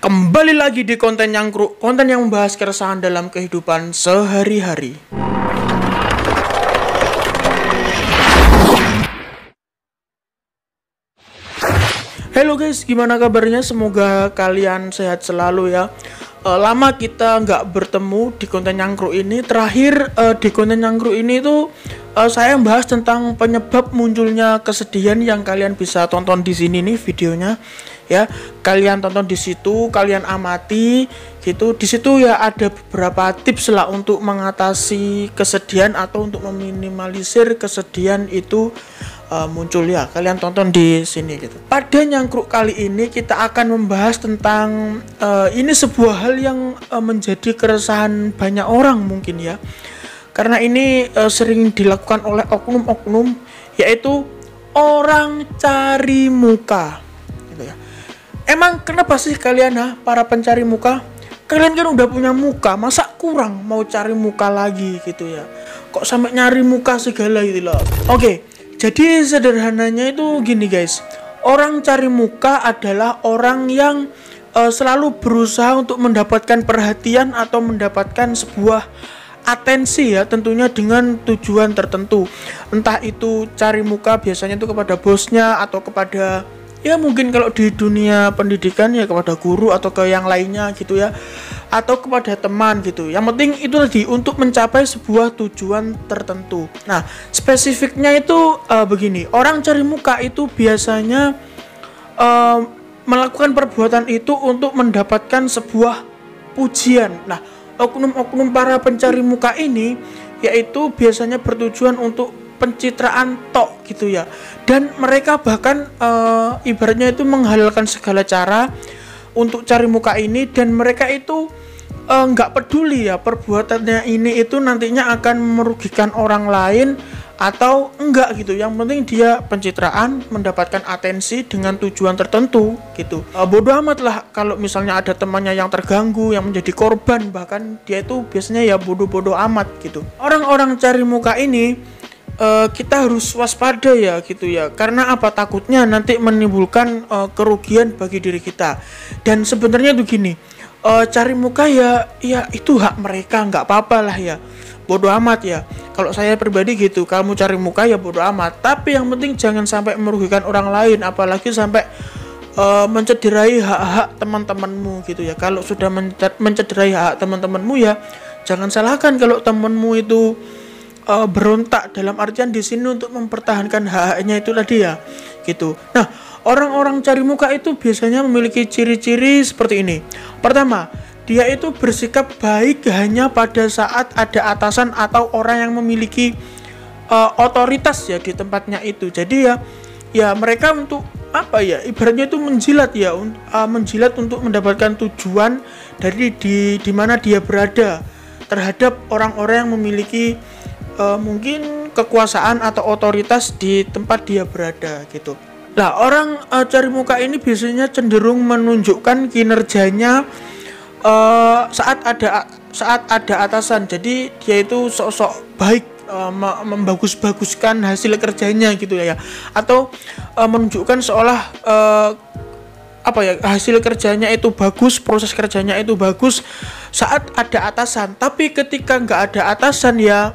Kembali lagi di konten Nyangkruk, konten yang membahas keresahan dalam kehidupan sehari-hari. Halo guys, gimana kabarnya? Semoga kalian sehat selalu ya. Lama kita nggak bertemu di konten Nyangkruk ini. Terakhir di konten Nyangkruk ini tuh saya membahas tentang penyebab munculnya kesedihan yang kalian bisa tonton di sini nih videonya. Ya, kalian tonton di situ, kalian amati gitu. Di situ ya ada beberapa tips lah untuk mengatasi kesedihan atau untuk meminimalisir kesedihan itu muncul ya. Kalian tonton di sini gitu. Pada Nyangkruk kali ini kita akan membahas tentang ini sebuah hal yang menjadi keresahan banyak orang mungkin ya. Karena ini sering dilakukan oleh oknum-oknum, yaitu orang cari muka gitu ya. Emang kenapa sih kalian para pencari muka? Kalian kan udah punya muka, masa kurang mau cari muka lagi gitu ya? Kok sampai nyari muka segala gitu loh. Oke, jadi sederhananya itu gini guys. Orang cari muka adalah orang yang selalu berusaha untuk mendapatkan perhatian atau mendapatkan sebuah atensi ya, tentunya dengan tujuan tertentu. Entah itu cari muka biasanya itu kepada bosnya atau kepada ya mungkin kalau di dunia pendidikan ya kepada guru atau ke yang lainnya gitu ya, atau kepada teman gitu. Yang penting itu tadi untuk mencapai sebuah tujuan tertentu. Nah, spesifiknya itu begini, orang cari muka itu biasanya melakukan perbuatan itu untuk mendapatkan sebuah pujian. Nah, oknum-oknum para pencari muka ini yaitu biasanya bertujuan untuk pencitraan tok gitu ya, dan mereka bahkan ibaratnya itu menghalalkan segala cara untuk cari muka ini, dan mereka itu nggak peduli ya perbuatannya ini itu nantinya akan merugikan orang lain atau enggak gitu. Yang penting dia pencitraan, mendapatkan atensi dengan tujuan tertentu gitu. Bodoh amat lah kalau misalnya ada temannya yang terganggu, yang menjadi korban, bahkan dia itu biasanya ya bodoh-bodoh amat gitu. Orang-orang cari muka ini kita harus waspada ya gitu ya, karena apa? Takutnya nanti menimbulkan kerugian bagi diri kita. Dan sebenarnya tuh gini, cari muka ya itu hak mereka, nggak apa-apa lah ya, bodoh amat ya. Kalau saya pribadi gitu, kamu cari muka ya bodoh amat, tapi yang penting jangan sampai merugikan orang lain, apalagi sampai mencederai hak-hak teman-temanmu gitu ya. Kalau sudah mencederai hak teman-temanmu ya jangan salahkan kalau temanmu itu berontak, dalam artian di sini untuk mempertahankan hak-haknya itu tadi ya gitu. Nah, orang-orang cari muka itu biasanya memiliki ciri-ciri seperti ini. Pertama, dia itu bersikap baik hanya pada saat ada atasan atau orang yang memiliki otoritas ya di tempatnya itu. Jadi ya mereka untuk apa ya, ibaratnya itu menjilat ya, menjilat untuk mendapatkan tujuan dari di mana dia berada terhadap orang-orang yang memiliki mungkin kekuasaan atau otoritas di tempat dia berada gitu. Nah, orang cari muka ini biasanya cenderung menunjukkan kinerjanya saat ada atasan. Jadi dia itu sok-sok baik, membagus-baguskan hasil kerjanya gitu ya, atau menunjukkan seolah hasil kerjanya itu bagus, proses kerjanya itu bagus saat ada atasan. Tapi ketika nggak ada atasan ya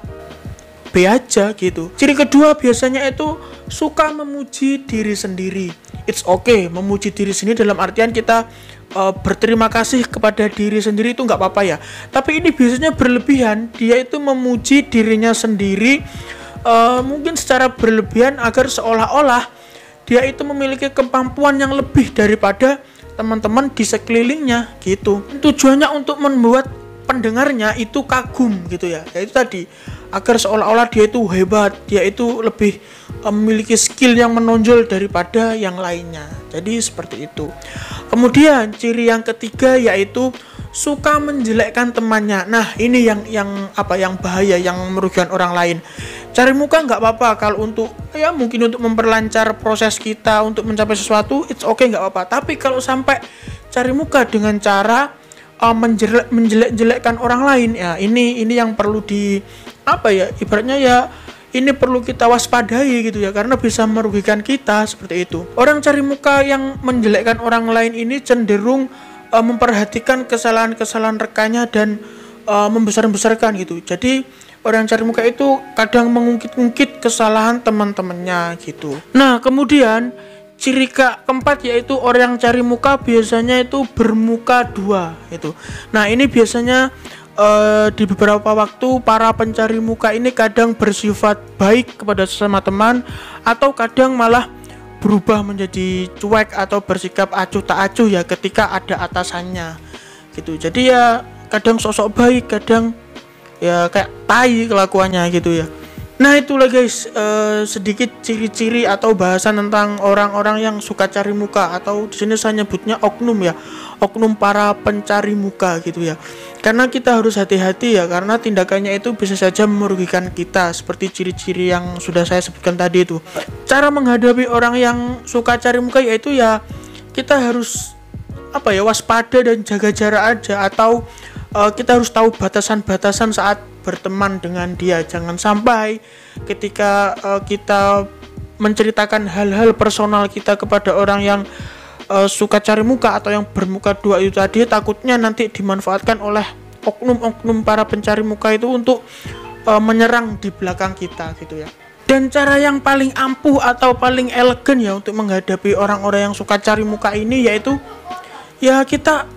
B aja gitu. Ciri kedua biasanya itu suka memuji diri sendiri. It's okay memuji diri sendiri dalam artian kita berterima kasih kepada diri sendiri, itu nggak apa-apa ya. Tapi ini biasanya berlebihan. Dia itu memuji dirinya sendiri mungkin secara berlebihan agar seolah-olah dia itu memiliki kemampuan yang lebih daripada teman-teman di sekelilingnya gitu. Tujuannya untuk membuat pendengarnya itu kagum gitu ya. Yaitu tadi agar seolah-olah dia itu hebat, dia itu lebih memiliki skill yang menonjol daripada yang lainnya. Jadi seperti itu. Kemudian ciri yang ketiga yaitu suka menjelekkan temannya. Nah, ini yang bahaya, yang merugikan orang lain. Cari muka nggak apa-apa kalau untuk ya mungkin untuk memperlancar proses kita untuk mencapai sesuatu, it's okay, nggak apa-apa. Tapi kalau sampai cari muka dengan cara menjelek-jelekkan orang lain, ya ini yang perlu ibaratnya ya ini perlu kita waspadai gitu ya, karena bisa merugikan kita seperti itu. Orang cari muka yang menjelekkan orang lain ini cenderung memperhatikan kesalahan-kesalahan rekannya dan membesar-besarkan gitu. Jadi orang cari muka itu kadang mengungkit-ungkit kesalahan teman-temannya gitu. Nah, kemudian ciri keempat yaitu orang cari muka biasanya itu bermuka dua itu. Nah, ini biasanya di beberapa waktu para pencari muka ini kadang bersifat baik kepada sesama teman atau kadang malah berubah menjadi cuek atau bersikap acuh tak acuh ya ketika ada atasannya gitu. Jadi ya kadang sosok baik, kadang ya kayak tai kelakuannya gitu ya. Nah, itulah guys sedikit ciri-ciri atau bahasan tentang orang-orang yang suka cari muka, atau di sini saya nyebutnya oknum ya, oknum para pencari muka gitu ya. Karena kita harus hati-hati ya, karena tindakannya itu bisa saja merugikan kita seperti ciri-ciri yang sudah saya sebutkan tadi itu. Cara menghadapi orang yang suka cari muka yaitu ya kita harus waspada dan jaga jarak aja, atau kita harus tahu batasan-batasan saat berteman dengan dia. Jangan sampai ketika kita menceritakan hal-hal personal kita kepada orang yang suka cari muka atau yang bermuka dua itu tadi, takutnya nanti dimanfaatkan oleh oknum-oknum para pencari muka itu untuk menyerang di belakang kita gitu ya. Dan cara yang paling ampuh atau paling elegan ya untuk menghadapi orang-orang yang suka cari muka ini yaitu ya kita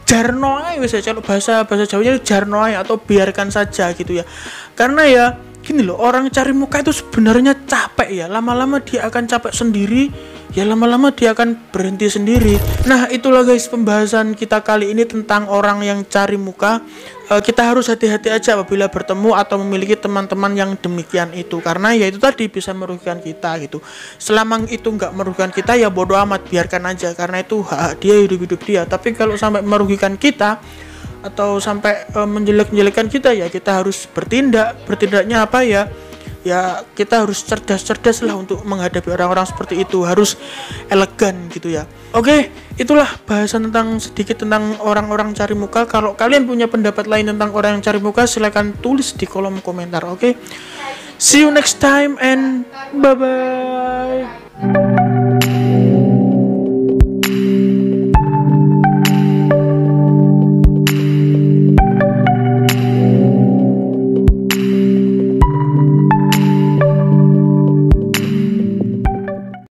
jarno aja, kalau bahasa Jawanya jarno aja atau biarkan saja gitu ya. Karena ya gini loh, orang cari muka itu sebenarnya capek ya, lama-lama dia akan capek sendiri ya, lama-lama dia akan berhenti sendiri. Nah, itulah guys pembahasan kita kali ini tentang orang yang cari muka. Kita harus hati-hati aja apabila bertemu atau memiliki teman-teman yang demikian itu, karena ya itu tadi bisa merugikan kita gitu. Selama itu nggak merugikan kita ya bodoh amat, biarkan aja, karena itu hak dia, hidup dia. Tapi kalau sampai merugikan kita atau sampai menjelek-jelekan kita ya kita harus bertindaknya apa ya, ya kita harus cerdas lah untuk menghadapi orang-orang seperti itu, harus elegan gitu ya. Oke, itulah bahasan sedikit tentang orang-orang cari muka. Kalau kalian punya pendapat lain tentang orang yang cari muka, silahkan tulis di kolom komentar. Oke, see you next time and bye bye.